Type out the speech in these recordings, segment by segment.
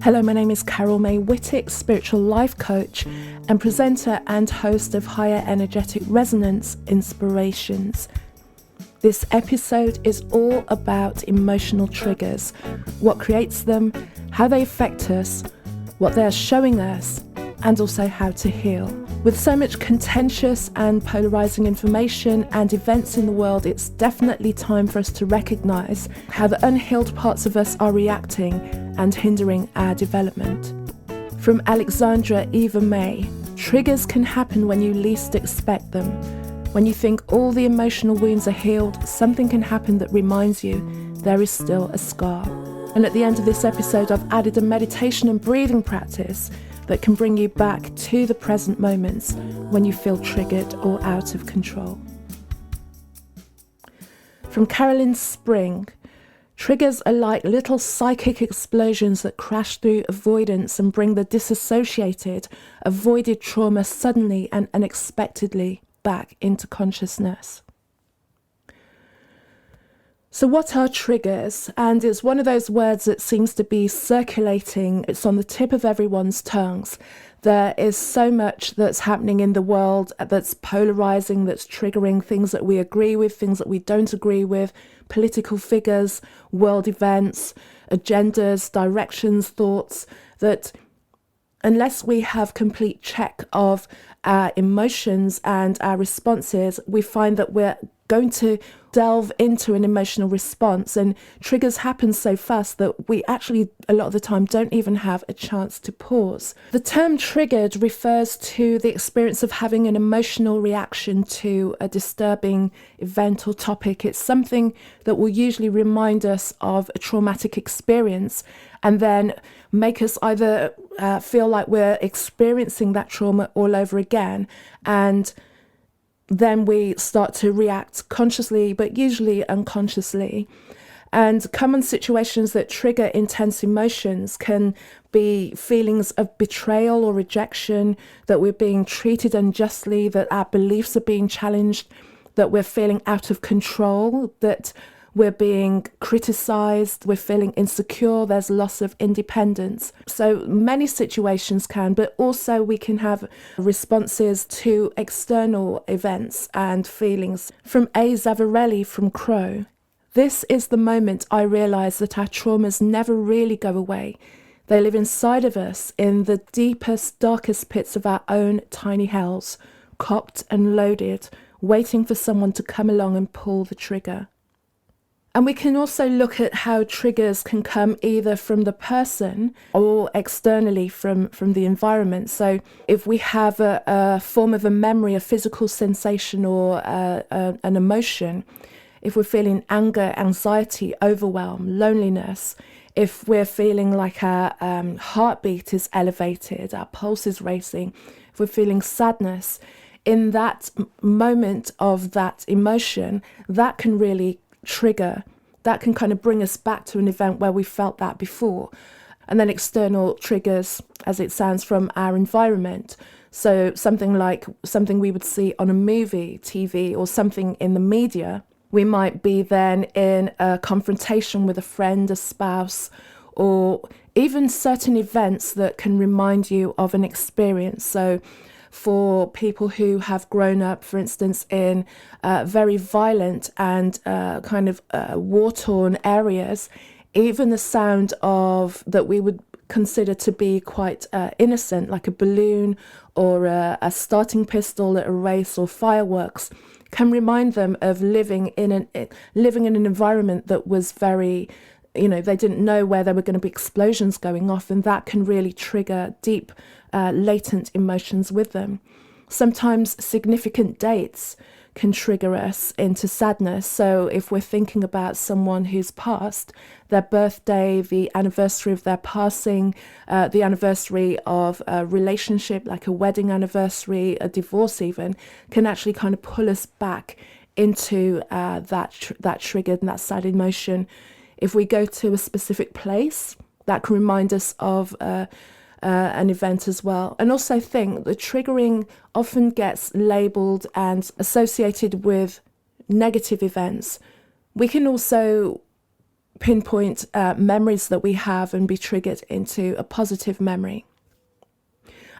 Hello, my name is Carol May Whittick, spiritual life coach and presenter and host of Higher Energetic Resonance Inspirations. This episode is all about emotional triggers, what creates them, how they affect us, what they're showing us, and also how to heal. With so much contentious and polarizing information and events in the world, it's definitely time for us to recognize how the unhealed parts of us are reacting and hindering our development. From Alexandra Eva-May, triggers can happen when you least expect them. When you think all the emotional wounds are healed, something can happen that reminds you there is still a scar. And at the end of this episode, I've added a meditation and breathing practice that can bring you back to the present moments when you feel triggered or out of control. From Carolyn Spring, triggers are like little psychic explosions that crash through avoidance and bring the disassociated, avoided trauma suddenly and unexpectedly back into consciousness. So what are triggers? And it's one of those words that seems to be circulating. It's on the tip of everyone's tongues. There is so much that's happening in the world that's polarizing, that's triggering things that we agree with, things that we don't agree with, political figures, world events, agendas, directions, thoughts, that unless we have complete check of our emotions and our responses, we find that we're going to delve into an emotional response, and triggers happen so fast that we actually a lot of the time don't even have a chance to pause. The term triggered refers to the experience of having an emotional reaction to a disturbing event or topic. It's something that will usually remind us of a traumatic experience and then make us either feel like we're experiencing that trauma all over again, and then we start to react consciously, but usually unconsciously. And common situations that trigger intense emotions can be feelings of betrayal or rejection, that we're being treated unjustly, that our beliefs are being challenged, that we're feeling out of control, that we're being criticized, we're feeling insecure, there's loss of independence. So many situations can, but also we can have responses to external events and feelings. From A. Zavarelli from Crow, this is the moment I realize that our traumas never really go away. They live inside of us in the deepest, darkest pits of our own tiny hells, cocked and loaded, waiting for someone to come along and pull the trigger. And we can also look at how triggers can come either from the person or externally from the environment. So if we have a form of a memory, a physical sensation or an emotion, if we're feeling anger, anxiety, overwhelm, loneliness, if we're feeling like our heartbeat is elevated, our pulse is racing, if we're feeling sadness, in that moment of that emotion, that can really trigger, that can kind of bring us back to an event where we felt that before. And then external triggers, as it sounds, from our environment. So something like something we would see on a movie, TV, or something in the media. We might be then in a confrontation with a friend, a spouse, or even certain events that can remind you of an experience. So for people who have grown up, for instance, in very violent and kind of war-torn areas, even the sound of that we would consider to be quite innocent, like a balloon or a starting pistol at a race or fireworks, can remind them of living in an environment that was very, they didn't know where there were going to be explosions going off, and that can really trigger deep, latent emotions with them. Sometimes significant dates can trigger us into sadness. So if we're thinking about someone who's passed, their birthday, the anniversary of their passing, the anniversary of a relationship, like a wedding anniversary, a divorce even, can actually kind of pull us back into that triggered and that sad emotion. If we go to a specific place, that can remind us of an event as well. And also think the triggering often gets labelled and associated with negative events. We can also pinpoint memories that we have and be triggered into a positive memory.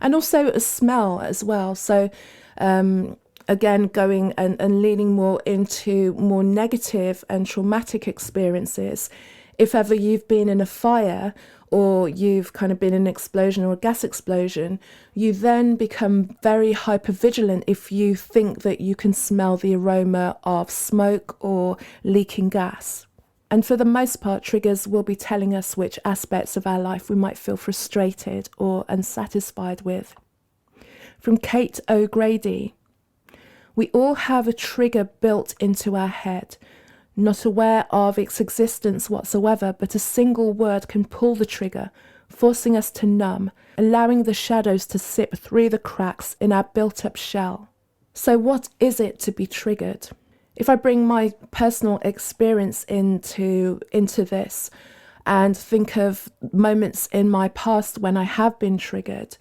And also a smell as well. So again, going and leaning more into more negative and traumatic experiences. If ever you've been in a fire or you've kind of been in an explosion or a gas explosion, you then become very hypervigilant if you think that you can smell the aroma of smoke or leaking gas. And for the most part, triggers will be telling us which aspects of our life we might feel frustrated or unsatisfied with. From Kate O'Grady, we all have a trigger built into our head, not aware of its existence whatsoever, but a single word can pull the trigger, forcing us to numb, allowing the shadows to sip through the cracks in our built-up shell. So what is it to be triggered? If I bring my personal experience into this and think of moments in my past when I have been triggered,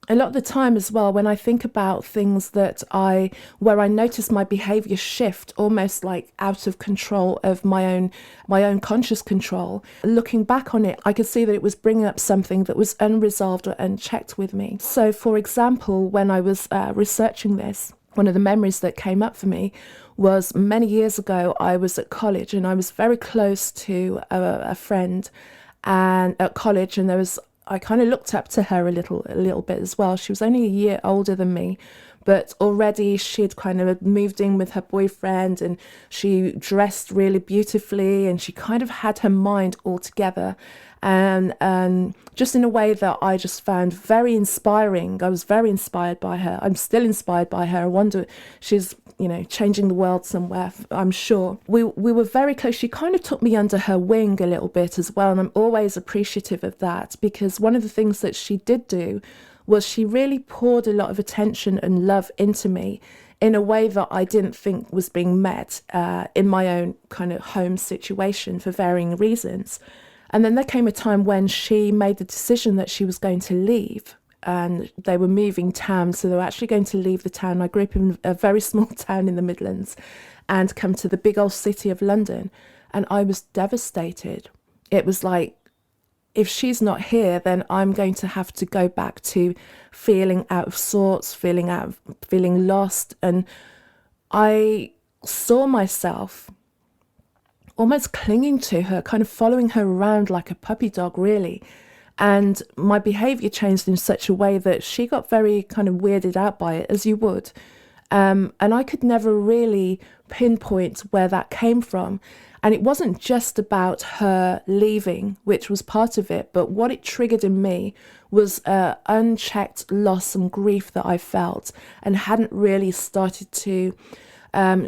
a lot of the time as well, when I think about things where I notice my behavior shift almost like out of control of my own conscious control, looking back on it, I could see that it was bringing up something that was unresolved or unchecked with me. So for example, when I was researching this, one of the memories that came up for me was many years ago. I was at college and I was very close to a friend and at college, and I kind of looked up to her a little bit as well. She was only a year older than me, but already she'd kind of moved in with her boyfriend and she dressed really beautifully and she kind of had her mind all together, and just in a way that I just found very inspiring. I was very inspired by her. I'm still inspired by her. I wonder, she's changing the world somewhere, I'm sure. We were very close. She kind of took me under her wing a little bit as well, and I'm always appreciative of that, because one of the things that she did do was she really poured a lot of attention and love into me in a way that I didn't think was being met in my own kind of home situation for varying reasons. And then there came a time when she made the decision that she was going to leave, and they were moving town, so they were actually going to leave the town. I grew up in a very small town in the Midlands and come to the big old city of London, and I was devastated. It was like, if she's not here, then I'm going to have to go back to feeling out of sorts, feeling lost. And I saw myself almost clinging to her, kind of following her around like a puppy dog, really. And my behavior changed in such a way that she got very kind of weirded out by it, as you would. And I could never really pinpoint where that came from. And it wasn't just about her leaving, which was part of it, but what it triggered in me was unchecked loss and grief that I felt and hadn't really started to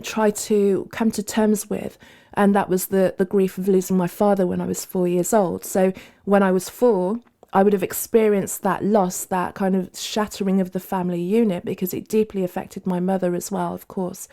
try to come to terms with. And that was the grief of losing my father when I was 4 years old. So when I was 4, I would have experienced that loss, that kind of shattering of the family unit, because it deeply affected my mother as well, of course.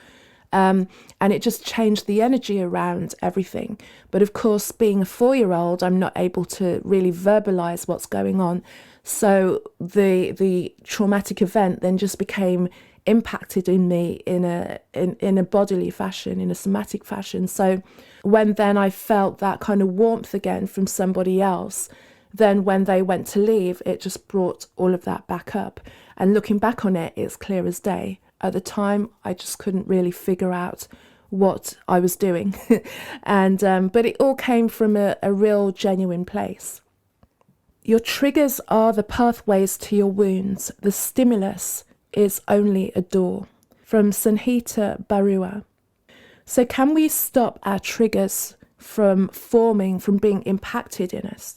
And it just changed the energy around everything. But of course, being a 4-year-old, I'm not able to really verbalize what's going on. So the traumatic event then just became impacted in me in a bodily fashion, in a somatic fashion. So when then I felt that kind of warmth again from somebody else, then when they went to leave, it just brought all of that back up. And looking back on it, it's clear as day. At the time, I just couldn't really figure out what I was doing. But it all came from a real genuine place. Your triggers are the pathways to your wounds. The stimulus is only a door. From Sanhita Barua. So can we stop our triggers from forming, from being impacted in us?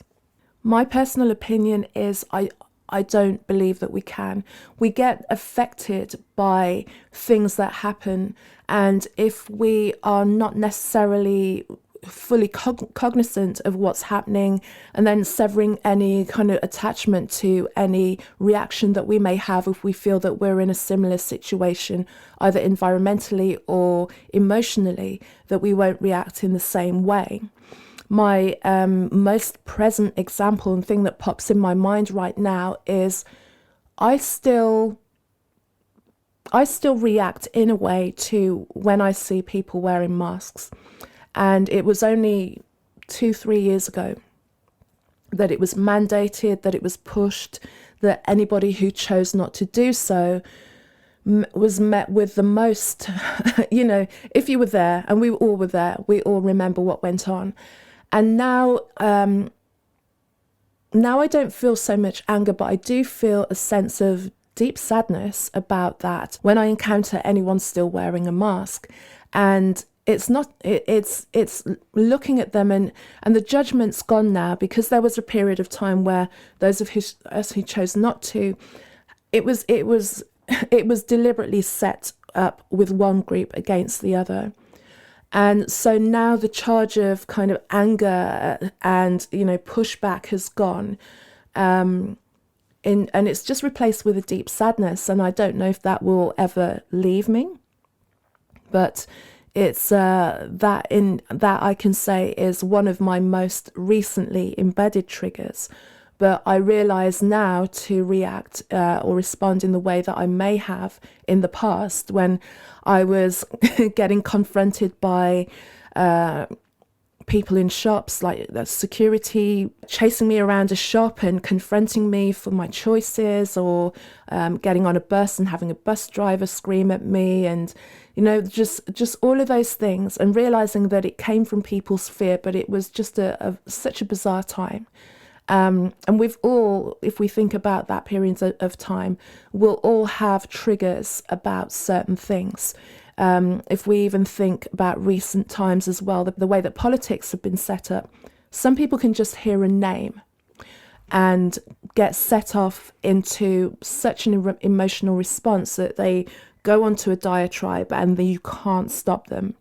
My personal opinion is I don't believe that we can. We get affected by things that happen, and if we are not necessarily fully cognizant of what's happening, and then severing any kind of attachment to any reaction that we may have if we feel that we're in a similar situation, either environmentally or emotionally, that we won't react in the same way. My most present example and thing that pops in my mind right now is I still react in a way to when I see people wearing masks. And it was only 2-3 years ago that it was mandated, that it was pushed, that anybody who chose not to do so was met with the most, if you were there, and we all were there, we all remember what went on. And now I don't feel so much anger, but I do feel a sense of deep sadness about that when I encounter anyone still wearing a mask. And it's looking at them, and the judgment's gone now, because there was a period of time where those of us who chose not to, it was deliberately set up with one group against the other. And so now the charge of kind of anger and, pushback has gone. And it's just replaced with a deep sadness. And I don't know if that will ever leave me. But it's that I can say is one of my most recently embedded triggers. But I realise now to react or respond in the way that I may have in the past, when I was getting confronted by people in shops, like the security chasing me around a shop and confronting me for my choices, or getting on a bus and having a bus driver scream at me, and just all of those things, and realising that it came from people's fear, but it was just such a bizarre time. And we've all, if we think about that period of time, we'll all have triggers about certain things. If we even think about recent times as well, the way that politics have been set up, some people can just hear a name and get set off into such an emotional response that they go onto a diatribe, and then you can't stop them.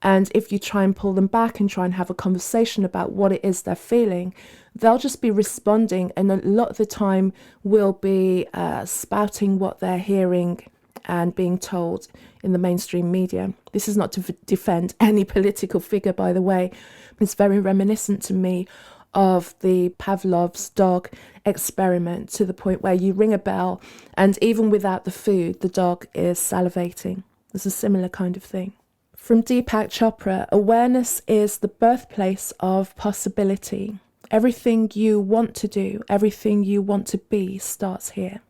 And if you try and pull them back and try and have a conversation about what it is they're feeling, they'll just be responding, and a lot of the time will be spouting what they're hearing and being told in the mainstream media. This is not to defend any political figure, by the way. It's very reminiscent to me of the Pavlov's dog experiment, to the point where you ring a bell and even without the food, the dog is salivating. It's a similar kind of thing. From Deepak Chopra, awareness is the birthplace of possibility. Everything you want to do, everything you want to be starts here.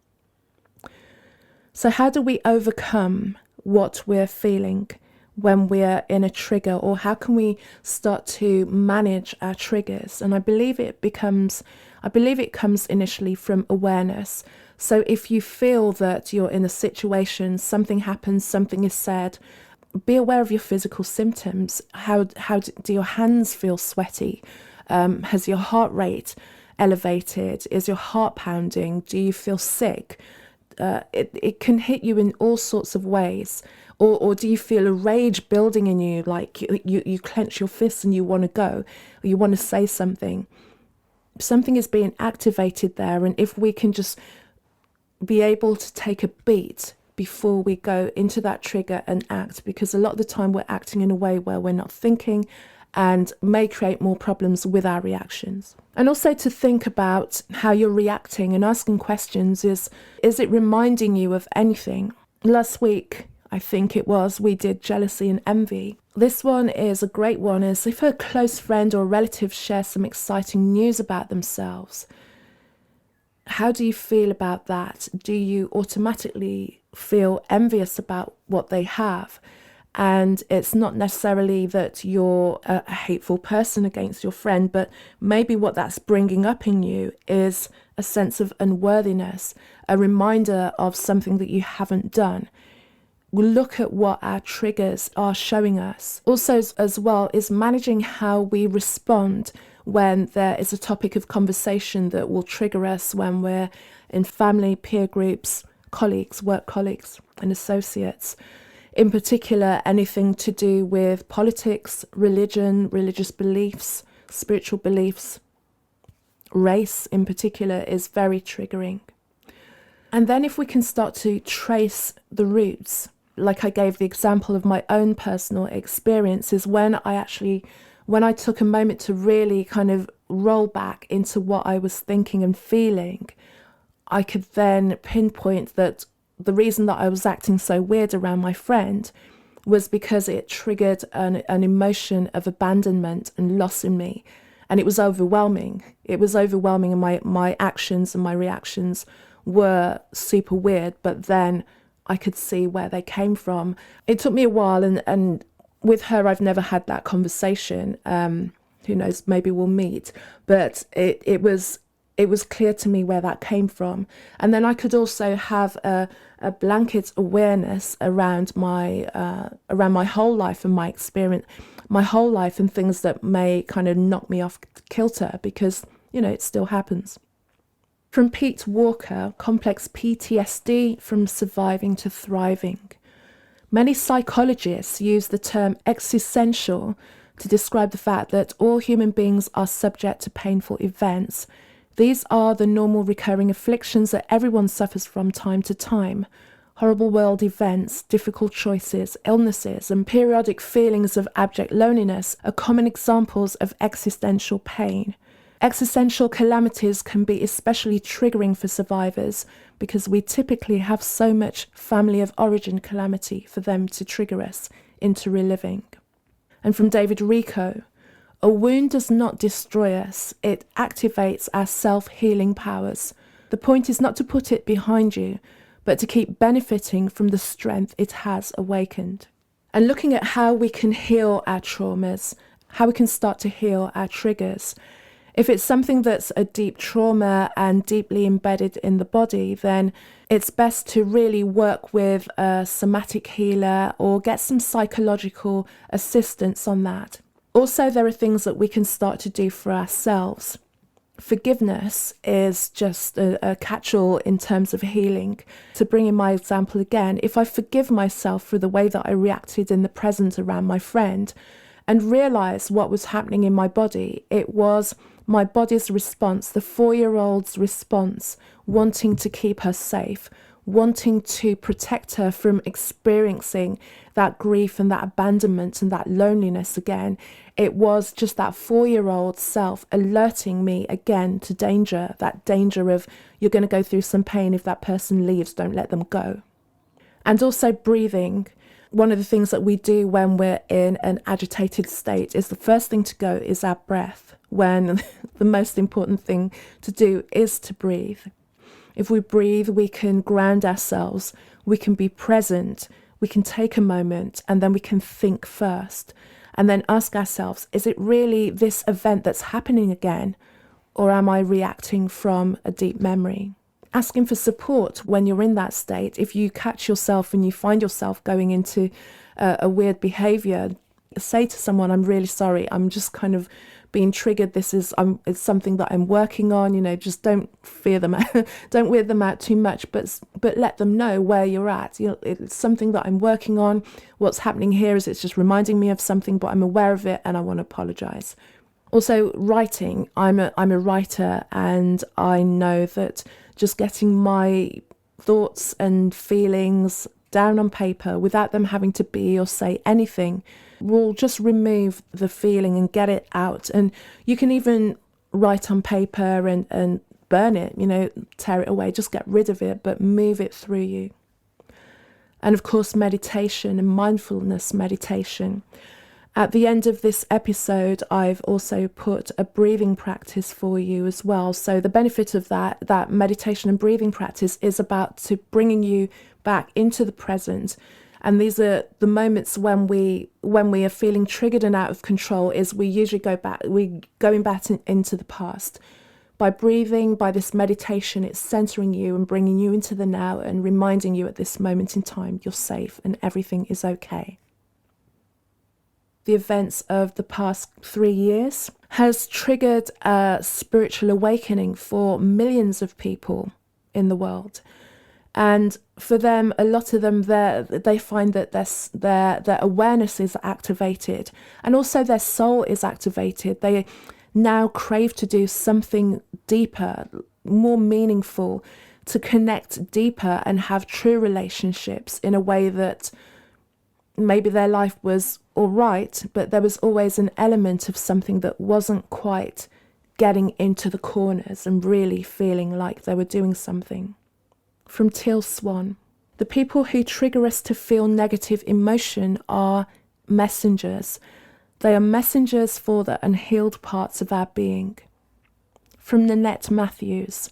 So how do we overcome what we're feeling when we're in a trigger, or how can we start to manage our triggers? And I believe it comes initially from awareness. So if you feel that you're in a situation, something happens, something is said, be aware of your physical symptoms. How do your hands feel sweaty? Has your heart rate elevated? Is your heart pounding? Do you feel sick? It can hit you in all sorts of ways. Or do you feel a rage building in you, like you clench your fists and you want to go, or you want to say something? Something is being activated there, and if we can just be able to take a beat before we go into that trigger and act, because a lot of the time we're acting in a way where we're not thinking, and may create more problems with our reactions. And also to think about how you're reacting and asking questions. Is it reminding you of anything? Last week, I think it was, we did jealousy and envy. This one is a great one, is if a close friend or relative shares some exciting news about themselves, how do you feel about that? Do you automatically feel envious about what they have? And it's not necessarily that you're a hateful person against your friend, but maybe what that's bringing up in you is a sense of unworthiness, a reminder of something that you haven't done. We'll look at what our triggers are showing us. Also, as well, is managing how we respond when there is a topic of conversation that will trigger us when we're in family, peer groups, colleagues, work colleagues, and associates. In particular, anything to do with politics, religion, religious beliefs, spiritual beliefs, race in particular is very triggering. And then if we can start to trace the roots, like I gave the example of my own personal experiences, when I took a moment to really kind of roll back into what I was thinking and feeling, I could then pinpoint that the reason that I was acting so weird around my friend was because it triggered an emotion of abandonment and loss in me. And it was overwhelming. It was overwhelming, and my actions and my reactions were super weird, but then I could see where they came from. It took me a while, and with her, I've never had that conversation. Who knows, maybe we'll meet. But it was clear to me where that came from. And then I could also have a blanket awareness around my whole life and my experience, my whole life, and things that may kind of knock me off kilter, because, it still happens. From Pete Walker, Complex PTSD from Surviving to Thriving. Many psychologists use the term existential to describe the fact that all human beings are subject to painful events. These are the normal recurring afflictions that everyone suffers from time to time. Horrible world events, difficult choices, illnesses, and periodic feelings of abject loneliness are common examples of existential pain. Existential calamities can be especially triggering for survivors because we typically have so much family of origin calamity for them to trigger us into reliving. And from David Rico, a wound does not destroy us, it activates our self-healing powers. The point is not to put it behind you, but to keep benefiting from the strength it has awakened. And looking at how we can heal our traumas, how we can start to heal our triggers. If it's something that's a deep trauma and deeply embedded in the body, then it's best to really work with a somatic healer or get some psychological assistance on that. Also, there are things that we can start to do for ourselves. Forgiveness is just a catch-all in terms of healing. To bring in my example again, if I forgive myself for the way that I reacted in the present around my friend and realize what was happening in my body, it was my body's response, the 4-year-old's response, wanting to keep her safe, wanting to protect her from experiencing that grief and that abandonment and that loneliness again. It was just that 4-year-old self alerting me again to danger, that danger of you're going to go through some pain if that person leaves, don't let them go. And also breathing. One of the things that we do when we're in an agitated state is the first thing to go is our breath, when the most important thing to do is to breathe. If we breathe, we can ground ourselves, we can be present, we can take a moment, and then we can think first. And then ask ourselves, is it really this event that's happening again? Or am I reacting from a deep memory? Asking for support when you're in that state. If you catch yourself and you find yourself going into a weird behavior, say to someone, I'm really sorry, I'm just kind of being triggered. It's something that I'm working on, just don't fear them out. Don't weird them out too much, but let them know where you're at. It's something that I'm working on. What's happening here is it's just reminding me of something, but I'm aware of it and I want to apologize. Also, writing. I'm a writer, and I know that just getting my thoughts and feelings down on paper without them having to be or say anything will just remove the feeling and get it out. And you can even write on paper and burn it, tear it away, just get rid of it, but move it through you. And of course, meditation and mindfulness meditation. At the end of this episode, I've also put a breathing practice for you as well. So the benefit of that meditation and breathing practice is about to bringing you back into the present. And these are the moments when we are feeling triggered and out of control, is we usually we're going back into the past. By breathing, by this meditation, it's centering you and bringing you into the now and reminding you at this moment in time you're safe and everything is okay. The events of the past 3 years has triggered a spiritual awakening for millions of people in the world. And for them, a lot of them, they find that their awareness is activated, and also their soul is activated. They now crave to do something deeper, more meaningful, to connect deeper and have true relationships in a way that maybe their life was all right, but there was always an element of something that wasn't quite getting into the corners and really feeling like they were doing something. From Teal Swan. The people who trigger us to feel negative emotion are messengers. They are messengers for the unhealed parts of our being. From Nanette Matthews: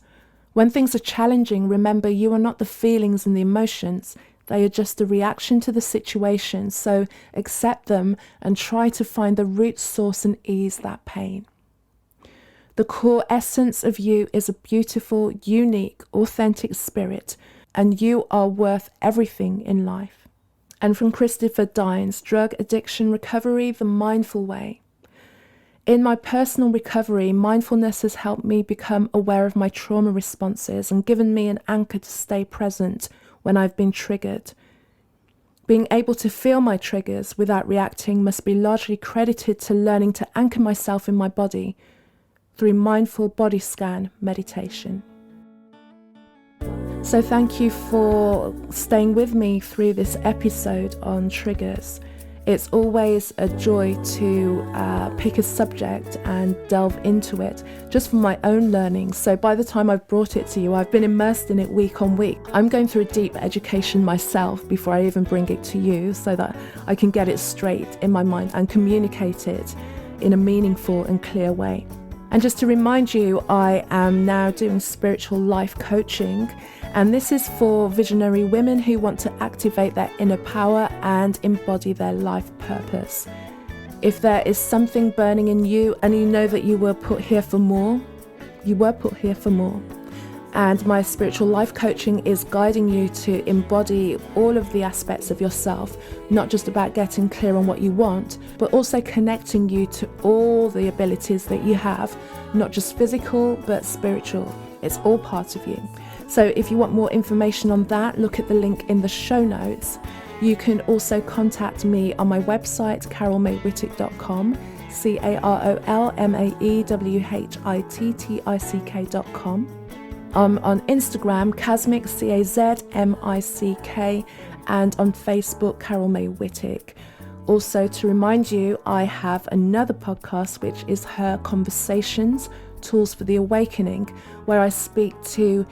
when things are challenging, remember you are not the feelings and the emotions. They are just a reaction to the situation, so accept them and try to find the root source and ease that pain. The core essence of you is a beautiful, unique, authentic spirit, and you are worth everything in life. And from Christopher Dines, Drug Addiction Recovery, the Mindful Way. In my personal recovery, mindfulness has helped me become aware of my trauma responses and given me an anchor to stay present when I've been triggered. Being able to feel my triggers without reacting must be largely credited to learning to anchor myself in my body through mindful body scan meditation. So thank you for staying with me through this episode on triggers. It's always a joy to pick a subject and delve into it just for my own learning. So by the time I've brought it to you, I've been immersed in it week on week. I'm going through a deep education myself before I even bring it to you so that I can get it straight in my mind and communicate it in a meaningful and clear way. And just to remind you, I am now doing spiritual life coaching, and this is for visionary women who want to activate their inner power and embody their life purpose. If there is something burning in you and you know that you were put here for more, you were put here for more. And my spiritual life coaching is guiding you to embody all of the aspects of yourself, not just about getting clear on what you want, but also connecting you to all the abilities that you have, not just physical, but spiritual. It's all part of you. So if you want more information on that, look at the link in the show notes. You can also contact me on my website, carolmaywhittick.com, carolmaywhittick.com. I'm on Instagram, Casmic, CAZMICK, and on Facebook, Carol May Whittick. Also, to remind you, I have another podcast, which is Her Conversations, Tools for the Awakening, where I speak to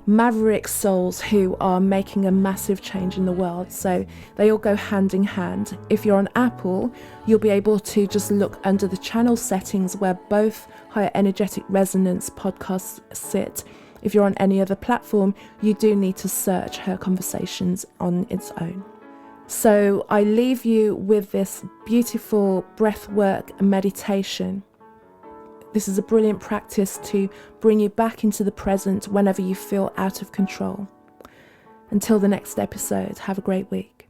maverick souls who are making a massive change in the world. So they all go hand in hand. If you're on Apple, you'll be able to just look under the channel settings where both Higher Energetic Resonance podcasts sit. If you're on any other platform, you do need to search Her Conversations on its own. So I leave you with this beautiful breathwork meditation. This is a brilliant practice to bring you back into the present whenever you feel out of control. Until the next episode, have a great week.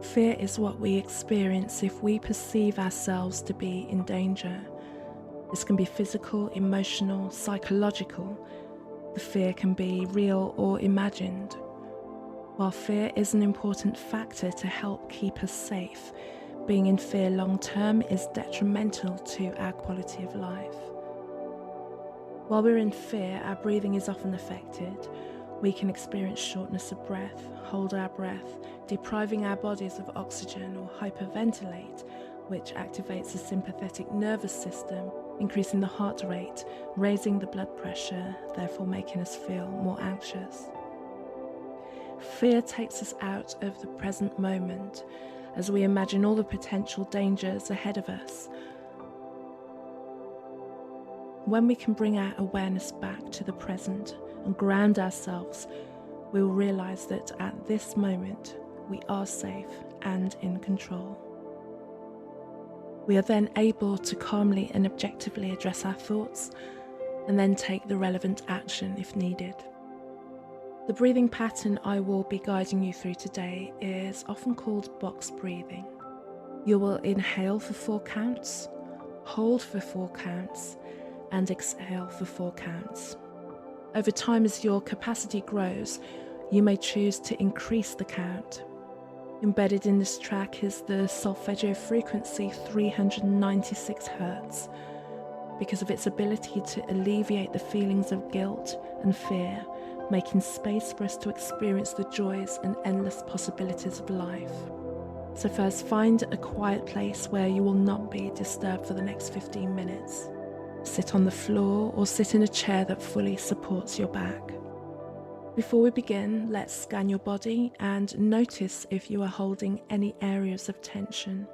Fear is what we experience if we perceive ourselves to be in danger. This can be physical, emotional, psychological. The fear can be real or imagined. While fear is an important factor to help keep us safe, being in fear long term is detrimental to our quality of life. While we're in fear, our breathing is often affected. We can experience shortness of breath, hold our breath, depriving our bodies of oxygen, or hyperventilate, which activates the sympathetic nervous system, increasing the heart rate, raising the blood pressure, therefore making us feel more anxious. Fear takes us out of the present moment as we imagine all the potential dangers ahead of us. When we can bring our awareness back to the present and ground ourselves, we will realize that at this moment we are safe and in control. We are then able to calmly and objectively address our thoughts and then take the relevant action if needed. The breathing pattern I will be guiding you through today is often called box breathing. You will inhale for 4 counts, hold for 4 counts, and exhale for 4 counts. Over time, as your capacity grows, you may choose to increase the count. Embedded in this track is the solfeggio frequency 396 Hz. Because of its ability to alleviate the feelings of guilt and fear, making space for us to experience the joys and endless possibilities of life. So first, find a quiet place where you will not be disturbed for the next 15 minutes. Sit on the floor or sit in a chair that fully supports your back. Before we begin, let's scan your body and notice if you are holding any areas of tension.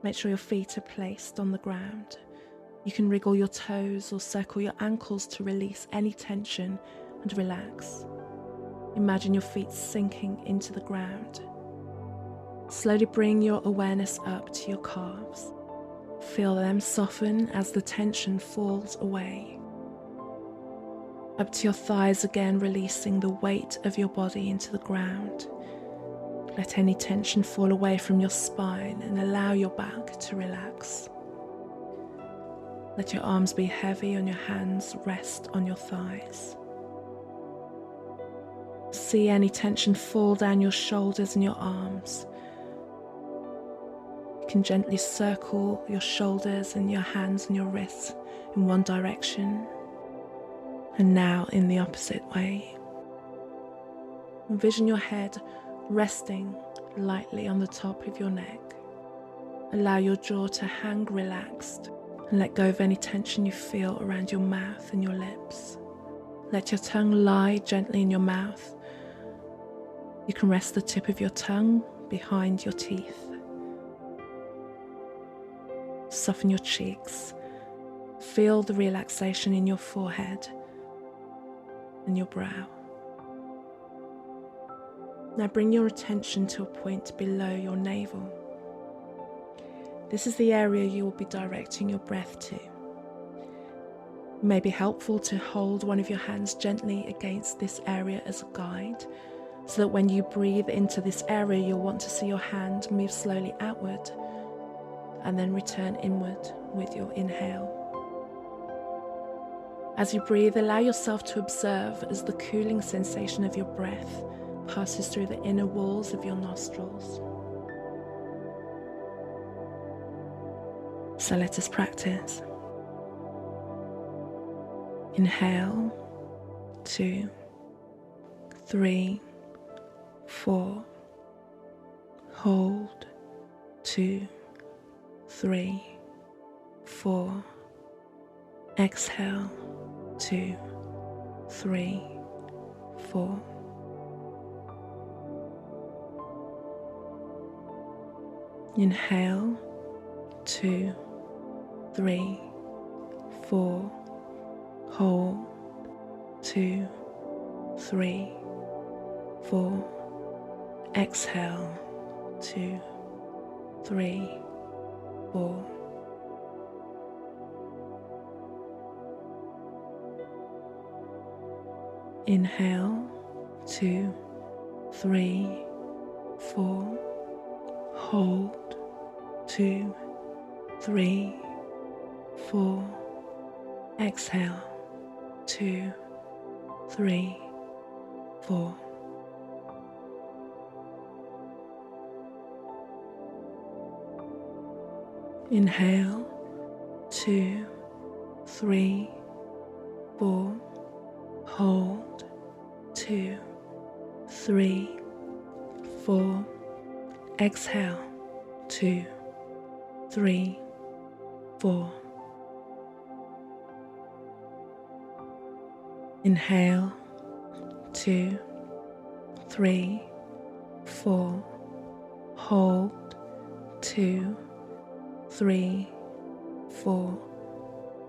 Make sure your feet are placed on the ground. You can wriggle your toes or circle your ankles to release any tension and relax. Imagine your feet sinking into the ground. Slowly bring your awareness up to your calves. Feel them soften as the tension falls away. Up to your thighs again, releasing the weight of your body into the ground. Let any tension fall away from your spine and allow your back to relax. Let your arms be heavy and your hands rest on your thighs. See any tension fall down your shoulders and your arms. You can gently circle your shoulders and your hands and your wrists in one direction, and now in the opposite way. Envision your head resting lightly on the top of your neck. Allow your jaw to hang relaxed and let go of any tension you feel around your mouth and your lips. Let your tongue lie gently in your mouth. You can rest the tip of your tongue behind your teeth. Soften your cheeks. Feel the relaxation in your forehead and your brow. Now bring your attention to a point below your navel. This is the area you will be directing your breath to. It may be helpful to hold one of your hands gently against this area as a guide, so that when you breathe into this area, you'll want to see your hand move slowly outward and then return inward with your inhale. As you breathe, allow yourself to observe as the cooling sensation of your breath passes through the inner walls of your nostrils. So let us practice. Inhale, 2, 3, 4. Hold, 2, 3, 4. Exhale, 2, 3, 4. Inhale, 2, 3, 4. Hold, 2, 3, 4. Exhale, 2, 3, 4. Inhale, 2, 3, 4. Hold, 2, 3, 4. Exhale, 2, 3, 4. Inhale, 2, 3, 4. Hold, 2, 3, 4. Exhale, 2, 3, 4. Inhale, 2, 3, 4. Hold, 2, 3, 4.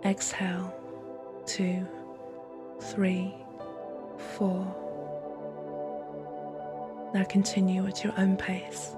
Exhale, 2, 3, 4. Now continue at your own pace.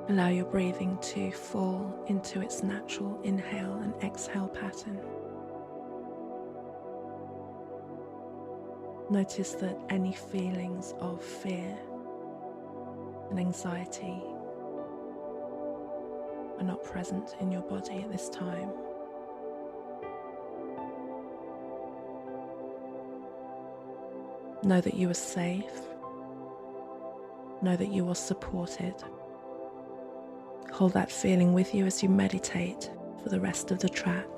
Allow your breathing to fall into its natural inhale and exhale pattern. Notice that any feelings of fear and anxiety are not present in your body at this time. Know that you are safe. Know that you are supported. Hold that feeling with you as you meditate for the rest of the track.